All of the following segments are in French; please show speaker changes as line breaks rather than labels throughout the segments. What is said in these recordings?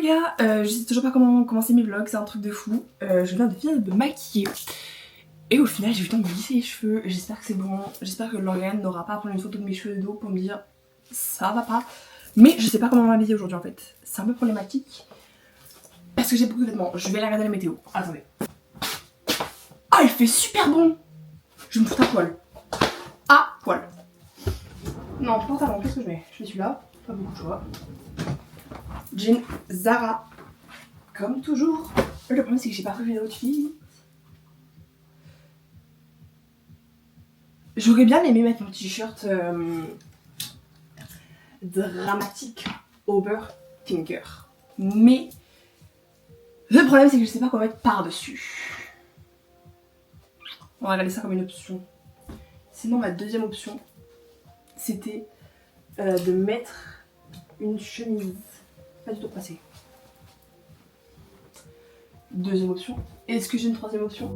les gars, je sais toujours pas comment commencer mes vlogs, c'est un truc de fou. Je viens de finir de me maquiller. Et au final j'ai eu le temps de me lisser les cheveux, j'espère que c'est bon. J'espère que Lauriane n'aura pas à prendre une photo de mes cheveux de dos pour me dire ça va pas. Mais je sais pas comment m'habiller aujourd'hui en fait. C'est un peu problématique. Parce que j'ai beaucoup de vêtements. Je vais aller regarder la météo. Attendez. Ah, il fait super bon. Je me fous à poil. À poil. Non, pantalon, qu'est-ce que je mets? Je mets celui-là. Pas beaucoup de choix. Jean Zara. Comme toujours. Le problème c'est que j'ai pas prévu l'outfit. J'aurais bien aimé mettre mon t-shirt dramatique overthinker. Mais le problème c'est que je sais pas quoi mettre par-dessus. On va regarder ça comme une option. Sinon ma deuxième option c'était de mettre une chemise pas du tout passée. Deuxième option. Est-ce que j'ai une troisième option?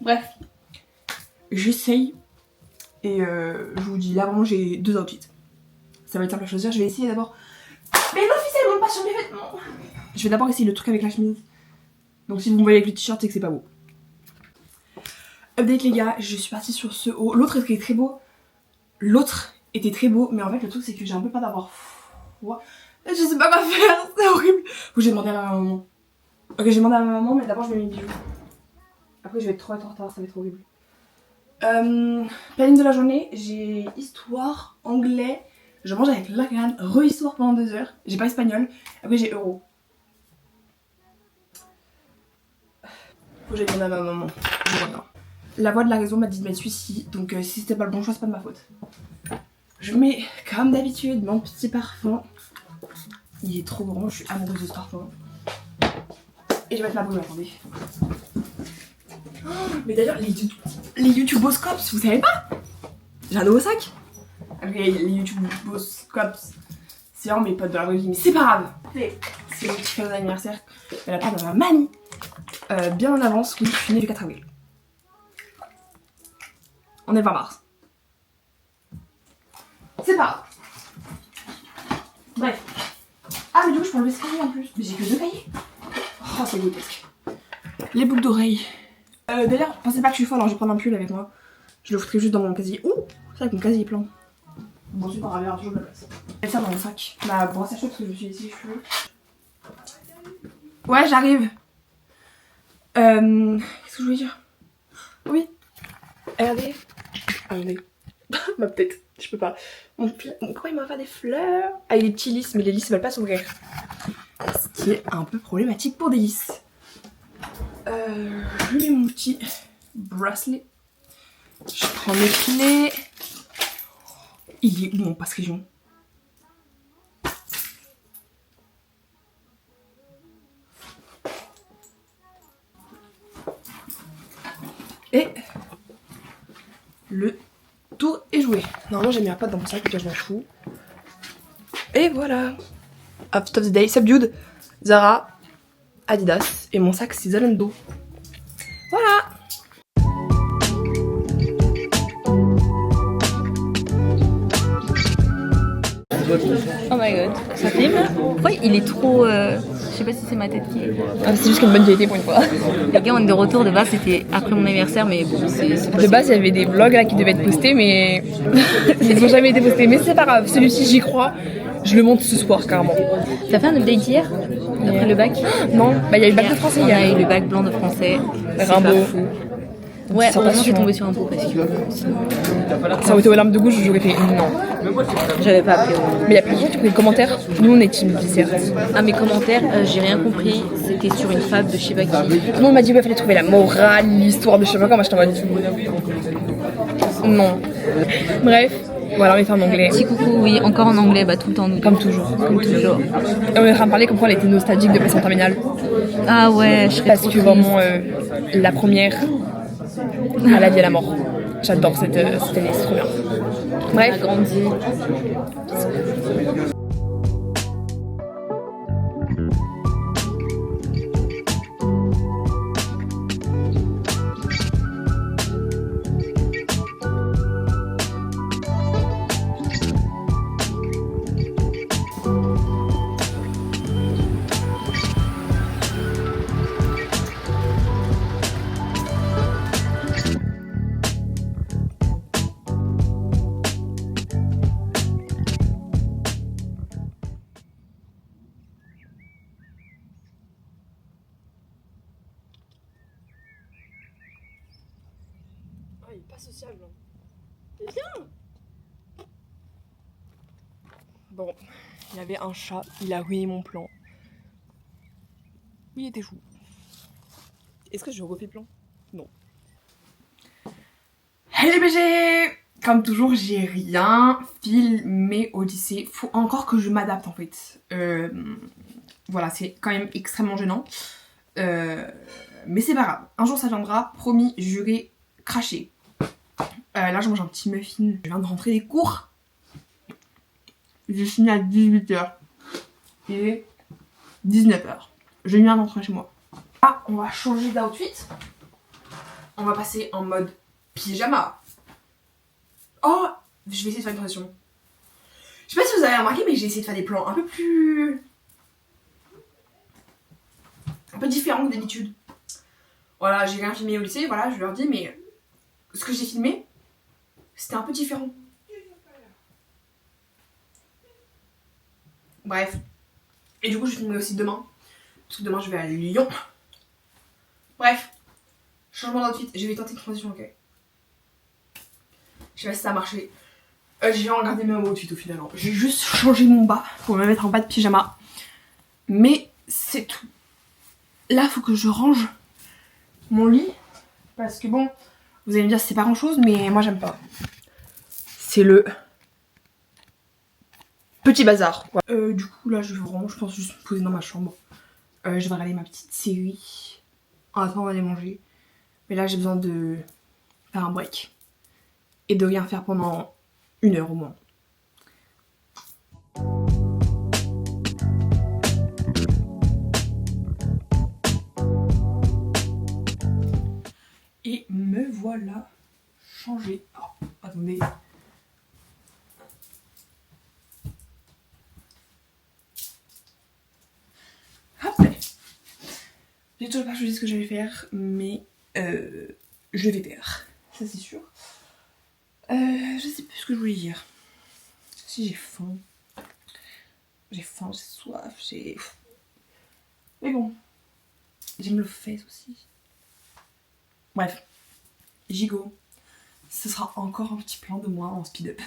Bref, j'essaye et je vous dis là vraiment j'ai deux outfits. Ça va être simple à choisir, je vais essayer d'abord. Mais non, ficelle monte pas sur mes vêtements. Je vais d'abord essayer le truc avec la chemise. Donc si vous me voyez avec le t-shirt c'est que c'est pas beau. Update les gars, je suis partie sur ce haut. L'autre était très beau. L'autre était très beau, mais en fait le truc c'est que j'ai un peu peur d'avoir froid. Je sais pas quoi faire, c'est horrible. Faut que j'ai demandé à ma maman. Ok, j'ai demandé à ma maman, mais d'abord je mets mes bijoux. Après je vais être trop en retard, ça va être horrible. Planning de la journée, j'ai histoire, anglais, je mange avec Lacan, re-histoire pendant 2 heures, j'ai pas espagnol, après j'ai euro. Faut que j'aille demander à ma maman, je reviens. La voix de la raison m'a dit de mettre celui-ci, donc si c'était pas le bon choix c'est pas de ma faute. Je mets comme d'habitude mon petit parfum, il est trop bon, je suis amoureuse de ce parfum. Et je vais mettre ma brume, attendez. Mais d'ailleurs, les YouTuboscopes, vous savez pas? J'ai un nouveau sac. Après, les YouTuboscopes, c'est vraiment mes potes de la vraie vie, mais c'est pas grave. C'est mon petit cadeau d'anniversaire de la part de ma mamie. Bien en avance, oui, je suis née le 4 avril. On est le 20 mars. C'est pas grave. Bref. Ah, mais du coup, je peux enlever ce cahier en plus. Mais j'ai que 2 cahiers. Oh, c'est grotesque. Les boucles d'oreilles. D'ailleurs, pensez pas que je suis folle, alors je vais prendre un pull avec moi. Je le foutrai juste dans mon casier. Ouh, c'est vrai que mon casier est plein. Bon, c'est pas grave, il y aura toujours de la place. Je vais ça dans mon sac. Ma brosse à cheveux parce que je me suis laissé les cheveux. Ouais, j'arrive. Qu'est-ce que je voulais dire? Oui. Regardez. Attendez. Ma tête, je peux pas. Pourquoi il m'a fait des fleurs? Ah, il y a des petits lys, mais les lys veulent pas s'ouvrir. Ce qui est un peu problématique pour des lys. Je mets mon petit bracelet. Je prends mes clés. Il est où mon passe-région? Et le tour est joué. Normalement j'ai mis un pad dans mon sac, je m'en fous. Et voilà. Outfit of the day, Subdued, Zara, Adidas. Et mon sac c'est Zalando. Voilà.
Oh my god, ça filme? Pourquoi il est trop... Je sais pas si c'est ma tête qui est...
Ah, c'est juste une bonne qualité pour une fois.
Les gars, on est de retour. De base, c'était après mon anniversaire, mais bon, c'est
De base, il y avait des vlogs là qui devaient être postés, mais ils n'ont jamais été postés. Mais c'est pas grave, celui-ci, j'y crois. Je le monte ce soir, carrément.
T'as fait un update hier? Après le bac?
Non, bah il y a eu le bac de français
Il y
hier.
a eu le bac blanc de français.
Rimbaud.
Ouais, heureusement j'ai tombé sur un pot parce que sinon...
Ça aurait été aux larmes de gauche, j'aurais fait non.
J'avais pas appris.
Mais il y a plus de gens qui ont fait des commentaires. Nous, on est team certes.
Ah, mes commentaires, j'ai rien compris. C'était sur une fable de je sais pas qui.
Tout le monde m'a dit, ouais, fallait trouver la morale, l'histoire de je sais pas quoi. Moi, je t'en mode. Non. Bref, voilà, on est fait en anglais.
Petit coucou, oui, encore en anglais, bah tout le temps.
Comme toujours.
Comme toujours.
Et on est en train de parler comme quoi elle était nostalgique de passer en terminale.
Ah ouais, je serais
Parce
trop
que
triste.
vraiment, la première, à la vie à la mort. J'adore cette année, c'est trop bien.
On a
Bref.
grandi.
Pas sociable. Viens. Bon, il y avait un chat, il a ruiné mon plan. Il était chou. Est-ce que je refais plan? Non. Hey les BG! Comme toujours, j'ai rien filmé au lycée. Faut encore que je m'adapte en fait. Voilà, c'est quand même extrêmement gênant. Mais c'est pas grave. Un jour ça viendra, promis, juré, craché. Là je mange un petit muffin. Je viens de rentrer des cours. J'ai fini à 18h. Il est 19h. Je viens d'entrer chez moi. Ah, on va changer d'outfit. On va passer en mode pyjama. Oh, je vais essayer de faire une transition. Je sais pas si vous avez remarqué, mais j'ai essayé de faire des plans un peu différents que d'habitude. Voilà, j'ai rien filmé au lycée, voilà, je leur dis, mais ce que j'ai filmé, c'était un peu différent. Bref. Et du coup, je filmerai aussi demain. Parce que demain, je vais à Lyon. Bref. Changement d'outfit. Je vais tenter une transition, ok. Je sais pas si ça a marché. J'ai regardé mes outfits au final. J'ai juste changé mon bas pour me mettre en bas de pyjama. Mais c'est tout. Là, faut que je range mon lit. Parce que bon, vous allez me dire c'est pas grand chose, mais moi j'aime pas. C'est le petit bazar. Du coup, là, je vais vraiment, je pense, juste me poser dans ma chambre. Je vais regarder ma petite série. En attendant d'aller manger. Mais là, j'ai besoin de faire un break. Et de rien faire pendant 1 heure au moins. Et me voilà changée. Oh, attendez. Hop. J'ai toujours pas choisi ce que j'allais faire, mais je vais faire. Ça c'est sûr. Je sais plus ce que je voulais dire. Si j'ai faim. J'ai faim, j'ai soif, j'ai... Mais bon. J'aime le fesse aussi. Bref. Gigot. Ce sera encore un petit plan de moi en speed-up.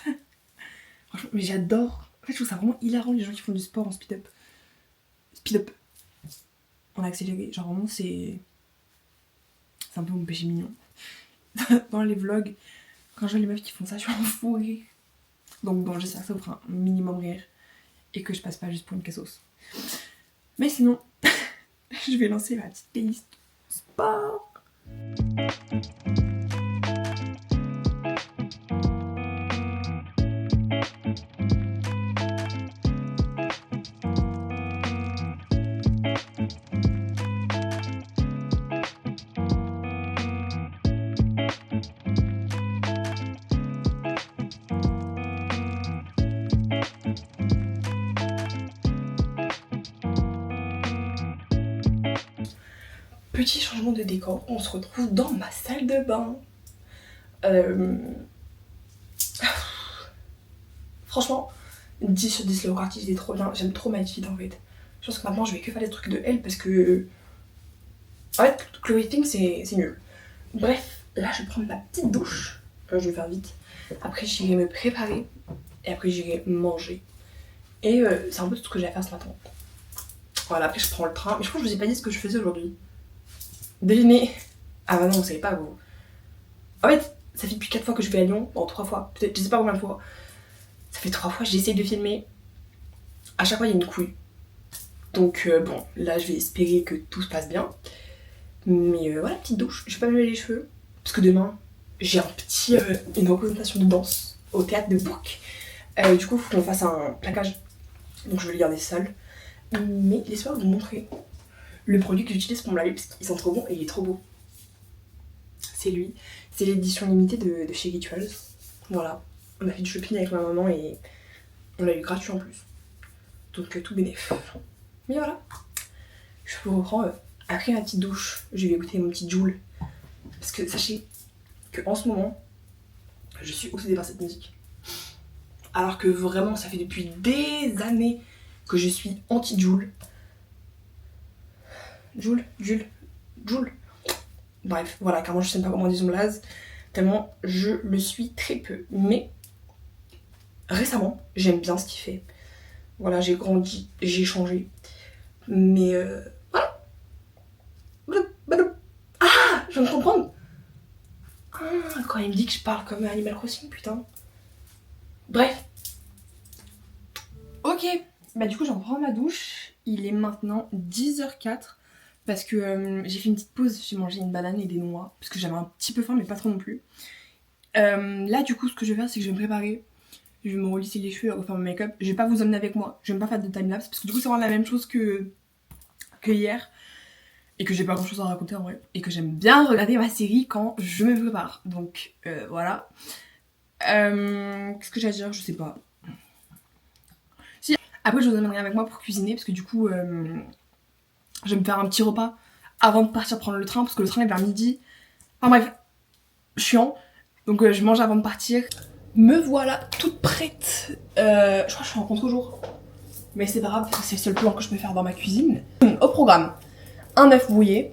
Franchement, mais j'adore. En fait, je trouve ça vraiment hilarant les gens qui font du sport en speed-up. Speed-up. En accéléré. Genre vraiment, c'est un peu mon péché mignon. Dans les vlogs, quand je vois les meufs qui font ça, je suis en fou rire. Donc bon, j'espère que ça vous fera un minimum rire. Et que je passe pas juste pour une cassos. Mais sinon, je vais lancer ma petite playlist sport. Petit changement de décor, on se retrouve dans ma salle de bain. Franchement, 10 sur 10 le artiste il est trop bien, j'aime trop ma fille en fait. Je pense que maintenant je vais que faire des trucs de elle parce que... En fait, Chloé Ting c'est nul. Bref, là je vais prendre ma petite douche, je vais faire vite. Après j'irai me préparer et après j'irai manger. Et c'est un peu tout ce que j'ai à faire ce matin. Voilà, après je prends le train, mais je crois que je vous ai pas dit ce que je faisais aujourd'hui. Devinez. Ah bah non, vous savez pas vous. En fait, ça fait depuis 4 fois que je vais à Lyon, bon 3 fois, peut-être, je sais pas combien de fois. Ça fait 3 fois, j'essaie de filmer. À chaque fois il y a une couille. Donc bon, là je vais espérer que tout se passe bien. Mais voilà, petite douche, je vais pas me laver les cheveux. Parce que demain, j'ai une représentation de danse au théâtre de Bourg. Du coup, il faut qu'on fasse un plaquage. Donc je vais le garder seul. Mais laissez-moi vous montrer le produit que j'utilise pour me laver parce qu'il sent trop bon et il est trop beau. C'est lui. C'est l'édition limitée de chez Rituals. Voilà. On a fait du shopping avec ma maman et on l'a eu gratuit en plus. Donc tout bénéf. Mais voilà. Je vous reprends après ma petite douche. Je vais écouter mon petit Joule. Parce que sachez que en ce moment, je suis obsédée par cette musique. Alors que vraiment, ça fait depuis des années que je suis anti-Joule. Joule. Bref, voilà, car moi je sais pas comment on dit son blaze. tellement je le suis très peu. Mais récemment, j'aime bien ce qu'il fait. Voilà, j'ai grandi, j'ai changé. Mais voilà. Ah, je viens de comprendre. Ah, quand il me dit que je parle comme Animal Crossing, putain. Bref. Ok. Bah du coup, j'en prends ma douche. Il est maintenant 10h04. Parce que j'ai fait une petite pause, j'ai mangé une banane et des noix. Parce que j'avais un petit peu faim, mais pas trop non plus. Là, du coup, ce que je vais faire, c'est que je vais me préparer. Je vais me relisser les cheveux et refaire mon make-up. Je vais pas vous emmener avec moi. Je vais même pas faire de timelapse. Parce que du coup, c'est vraiment la même chose que hier. Et que j'ai pas grand chose à raconter en vrai. Et que j'aime bien regarder ma série quand je me prépare. Donc, voilà. Qu'est-ce que j'ai à dire? Je sais pas. Si. Après, je vous emmènerai avec moi pour cuisiner. Parce que du coup, je vais me faire un petit repas avant de partir prendre le train. Parce que le train est vers midi. Enfin bref, chiant. Donc je mange avant de partir. Me voilà toute prête. Je crois que je suis en contre-jour. Mais c'est pas grave parce que c'est le seul plan que je peux faire dans ma cuisine. Au programme, un œuf brouillé.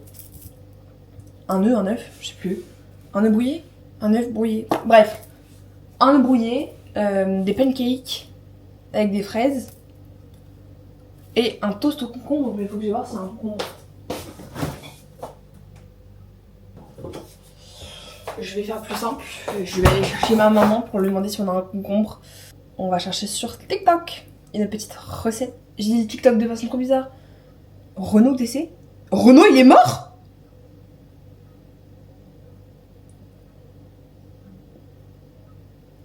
Un œuf, je sais plus. Un œuf brouillé. Un œuf brouillé. Bref, un œuf brouillé, des pancakes avec des fraises. Et un toast au concombre. Mais il faut que je voir si c'est un concombre. Je vais faire plus simple, je vais aller chercher ma maman pour lui demander si on a un concombre. On va chercher sur TikTok une petite recette. J'ai dit TikTok de façon trop bizarre. Renaud décès. Renaud il est mort?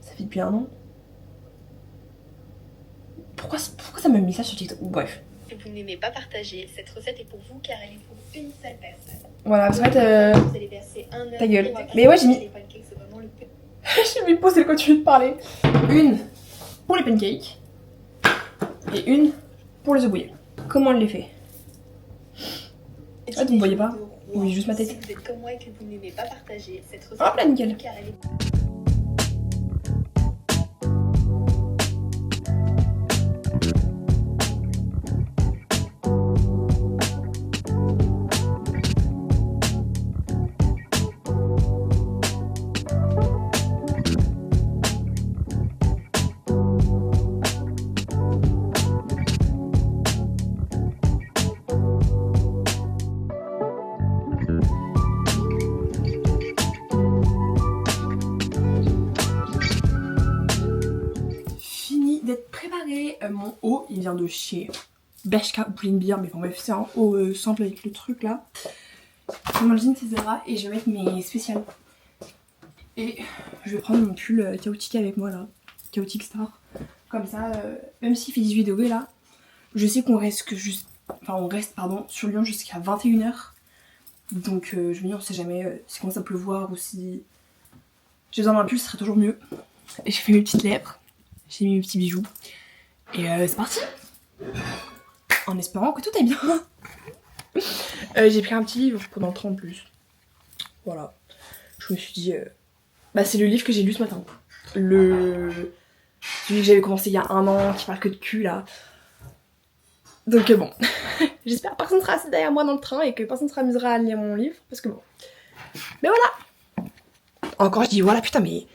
Ça fait depuis 1 an. Pourquoi ça m'a mis ça sur TikTok? Bref.
Si vous n'aimez pas partager, cette recette est pour vous car elle est pour une seule personne.
Voilà, parce qu'en fait,
Vous allez verser un œuf.
ta gueule. Mais ouais, j'ai mis.
Les pancakes, c'est vraiment le plus.
J'ai mis pause et continue de parler. Une pour les pancakes et une pour les œufs brouillés. Comment on les fait? Ah, vous me voyez pas? Oui, juste ma tête.
Si vous êtes comme moi et que vous n'aimez pas partager, cette recette
Hop là, nickel.
car elle est.
D'être préparé. Mon haut il vient de chez Bershka ou Plein Beer, mais enfin bref, c'est un haut simple avec le truc là. Mon jean etc. Et je vais mettre mes spéciales. Et je vais prendre mon pull chaotique avec moi là, Chaotic Star. Comme ça, même s'il fait 18 degrés là, je sais qu'on reste sur Lyon jusqu'à 21h. Donc je me dis on sait jamais si commence à pleuvoir ou si j'ai besoin d'un pull, ce serait toujours mieux. Et j'ai fait mes petites lèvres. J'ai mis mes petits bijoux. Et c'est parti. En espérant que tout est bien. J'ai pris un petit livre pendant le train en plus. Voilà. Je me suis dit... Bah c'est le livre que j'ai lu ce matin. Celui que j'avais commencé il y a 1 an, qui parle que de cul là. Donc bon. J'espère que personne sera assis derrière moi dans le train et que personne ne s'amusera à lire mon livre. Parce que bon. Mais voilà. Encore je dis voilà putain mais...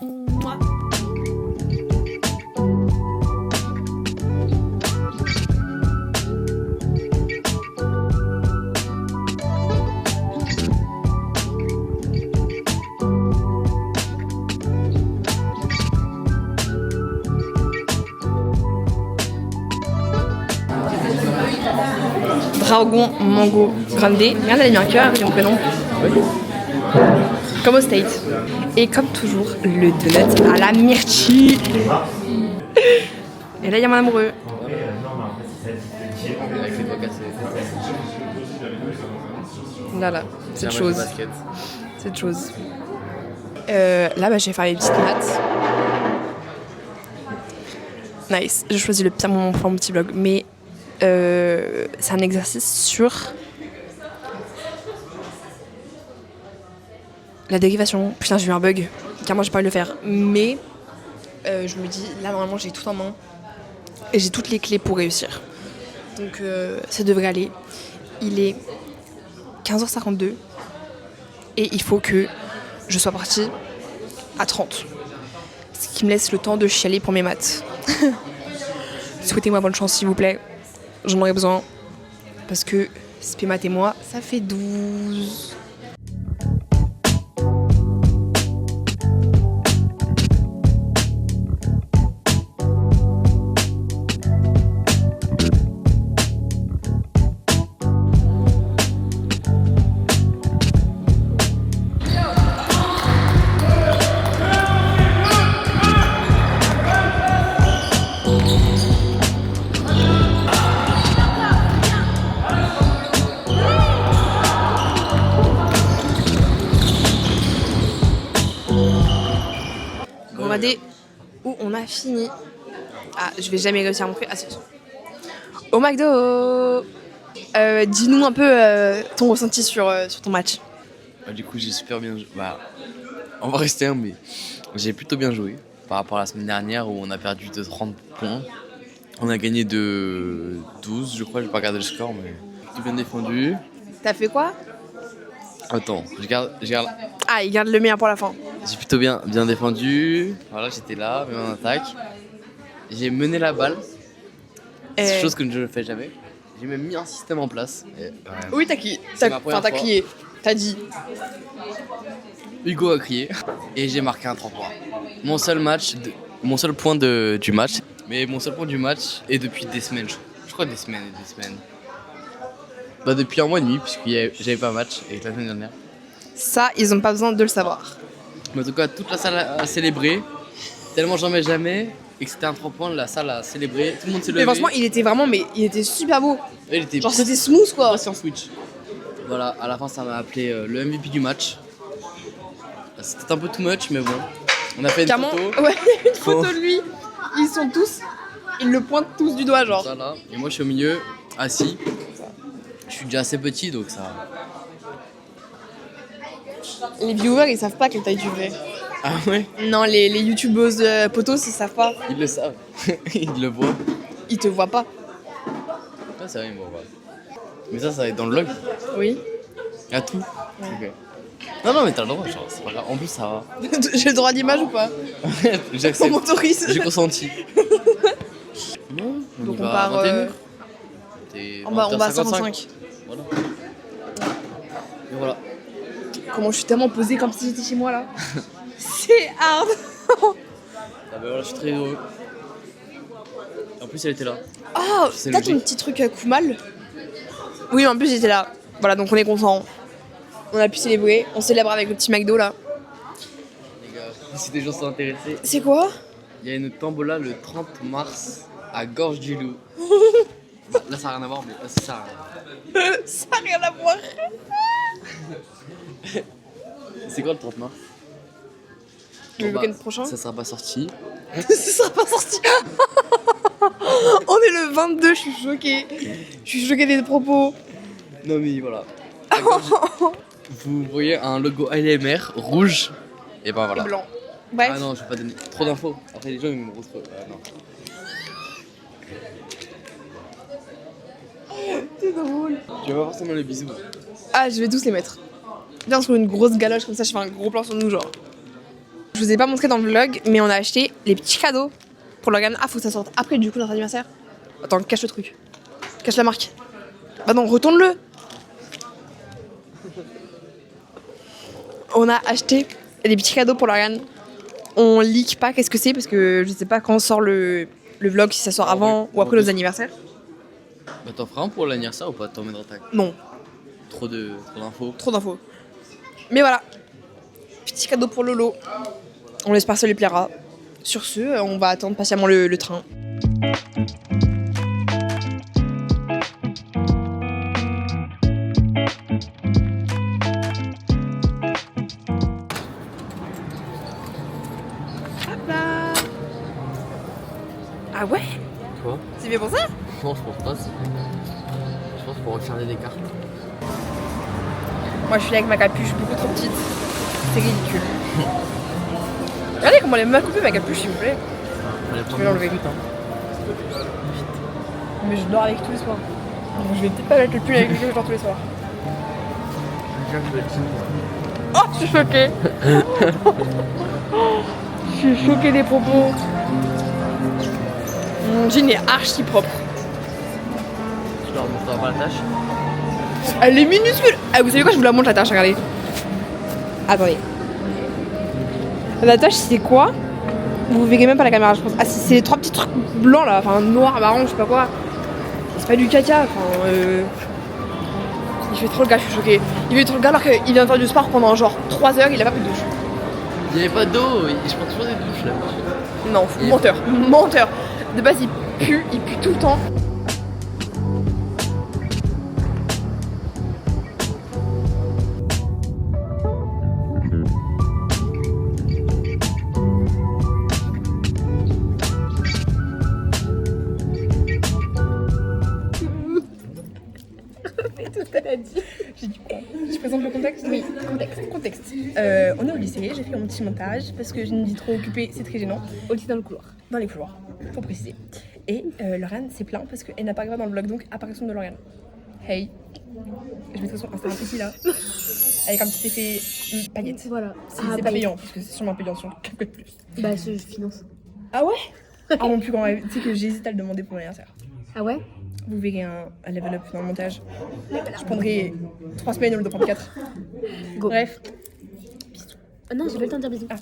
Mouah. Dragon Mango Grande. Regarde, elle a mis un cœur avec mon prénom. Comme au State. Et comme toujours, le donut à la myrtille. Et là, il y a mon amoureux. Là, cette chose. Cette chose. Là, bah, je vais faire les petites maths. Nice. J'ai choisi le pire moment pour faire mon petit vlog. Mais c'est un exercice sur la dérivation. Putain, j'ai eu un bug. Car moi, j'ai pas envie de le faire. Mais je me dis, là, normalement, j'ai tout en main. Et j'ai toutes les clés pour réussir. Donc, ça devrait aller. Il est 15h52. Et il faut que je sois partie à 30. Ce qui me laisse le temps de chialer pour mes maths. Souhaitez-moi bonne chance s'il vous plaît. J'en aurais besoin. Parce que SP maths et moi, ça fait 12. Regardez où on a fini. Ah, je vais jamais réussir à montrer. Ah, si. Au McDo. Dis-nous un peu ton ressenti sur ton match.
Du coup, j'ai super bien joué. Bah, on va rester mais j'ai plutôt bien joué par rapport à la semaine dernière où on a perdu de 30 points. On a gagné de 12, je crois. J'ai pas regardé le score, mais tout bien défendu.
T'as fait quoi?
Attends, je garde.
Ah, il garde le meilleur pour la fin.
J'ai plutôt bien défendu. Voilà, j'étais là, même en attaque. J'ai mené la balle. C'est chose que je ne fais jamais. J'ai même mis un système en place.
Oui, t'as crié. T'as dit.
Hugo a crié et j'ai marqué un 3 points. Mon seul point du match. Mais mon seul point du match est depuis des semaines. Je crois des semaines. Bah depuis un mois et demi puisque j'avais pas match et la semaine dernière.
Ça, ils ont pas besoin de le savoir.
Mais en tout cas, toute la salle a célébré. Tellement j'en mets jamais. Et que c'était un 3 points, la salle a célébré. Tout le monde s'est levé.
Mais franchement, il était super beau.
Il était
genre c'était smooth quoi.
Pas sur Switch. Voilà, à la fin ça m'a appelé le MVP du match. C'était un peu too much mais bon. On a fait une photo.
Ouais, une photo de lui. Ils le pointent tous du doigt genre.
Voilà. Et moi je suis au milieu, assis. Je suis déjà assez petit donc ça.
Les viewers ils savent pas quelle taille tu fais.
Ah ouais?
Non, les youtubeuses potos ils savent pas.
Ils le savent. Ils le voient.
Ils te voient pas.
Ah, c'est vrai, ils me voient. Mais ça va être dans le vlog?
Oui.
À tout? Ok. Non, mais t'as le droit, genre, c'est pas grave. En plus, ça va.
J'ai le droit d'image ou pas?
J'accepte.
On m'autorise.
J'ai consenti. Bon,
donc
on
on part.
On
va à 55.
Voilà. Et voilà.
Comment je suis tellement posée comme si j'étais chez moi là. C'est hard.
Ah bah voilà, je suis très heureux. En plus, elle était là.
Oh, t'as ton petit truc à Kumal? Oui, en plus j'étais là. Voilà, donc on est content. On a pu célébrer. On célèbre avec le petit McDo là.
Les gars, si des gens sont intéressés,
C'est quoi?
il y a une tombola le 30 mars à Gorge du Loup. Là, ça n'a rien à voir, mais ça a rien.
Ça n'a rien à voir.
C'est quoi le 30 mars?
Le week-end prochain?
Ça sera pas sorti.
Ça sera pas sorti. On est le 22, je suis choquée. Je suis choquée des propos.
Non mais voilà. Vous voyez un logo ALMR rouge et ben voilà.
Et blanc. Bref.
Ah non, je vais pas donner trop d'infos. Après les gens ils me retrouvent. Non.
C'est drôle.
Tu vas pas forcément les bisous.
Ah, je vais tous les mettre. Viens sur une grosse galoche comme ça, je fais un gros plan sur nous genre. Je vous ai pas montré dans le vlog, mais on a acheté les petits cadeaux pour Logan. Ah, faut que ça sorte après du coup notre anniversaire. Attends, cache le truc. Cache la marque. Bah non, retourne-le. On a acheté des petits cadeaux pour Logan. On leak pas qu'est-ce que c'est parce que je sais pas quand sort le vlog, si ça sort avant ou après nos anniversaires.
Bah t'en feras un pour l'anniversaire ou pas? T'en mettras ta...
Non.
Trop d'infos.
Trop d'infos. Mais voilà. Petit cadeau pour Lolo. On espère que ça lui plaira. Sur ce, on va attendre patiemment le train. Hop là. Ah ouais?
Quoi?
C'est bien pour ça?
Non, je pense pas. Je pense pour regarder des cartes.
Moi je suis là avec ma capuche beaucoup trop petite. C'est ridicule. Regardez comment elle est mal coupée ma capuche s'il vous plaît. Je vais l'enlever vite. Mais je dors avec tous les soirs. Donc je vais peut-être pas mettre le pull avec lequel je dors tous les soirs. Oh, je suis choquée. Je suis choquée des propos. Mon jean est archi propre.
Tu leur montreras pas la tâche?
Elle est minuscule. Ah, vous savez quoi, je vous la montre la tâche, regardez. Attendez. La tâche, c'est quoi? Vous verrez même pas la caméra, je pense. Ah, c'est les 3 petits trucs blancs là, enfin noir, marron, je sais pas quoi. C'est pas du caca, enfin. Il fait trop le gars, je suis choquée. Il fait trop le gars alors qu'il vient de faire du sport pendant genre 3 heures, il a pas pris de douche.
Il y avait pas d'eau, je prends toujours des douches là.
Non, menteur, menteur. De base, il pue tout le temps. Je présente le contexte? Oui, contexte. On est au lycée, j'ai fait mon petit montage parce que je me dis trop occupée, c'est très gênant. Au lycée dans le couloir. Dans les couloirs, faut préciser. Et Lauriane s'est plaint parce qu'elle n'a pas grave dans le vlog, donc apparition de Lauriane. Hey, je mettrai son Instagram ici là, avec un petit effet paillette.
Voilà.
C'est pas payant, parce que c'est sûrement payant sur quelques de plus.
Bah, je finance.
Ah ouais? Ah mon plus grand rêve, tu sais que j'hésite à le demander pour mon anniversaire.
Ah ouais?
Vous verrez un level up dans le montage. Je prendrai 3 semaines au lieu de prendre 4.
Go.
Bref.
Ah non, j'ai pas le temps de dire bisous.
Ah.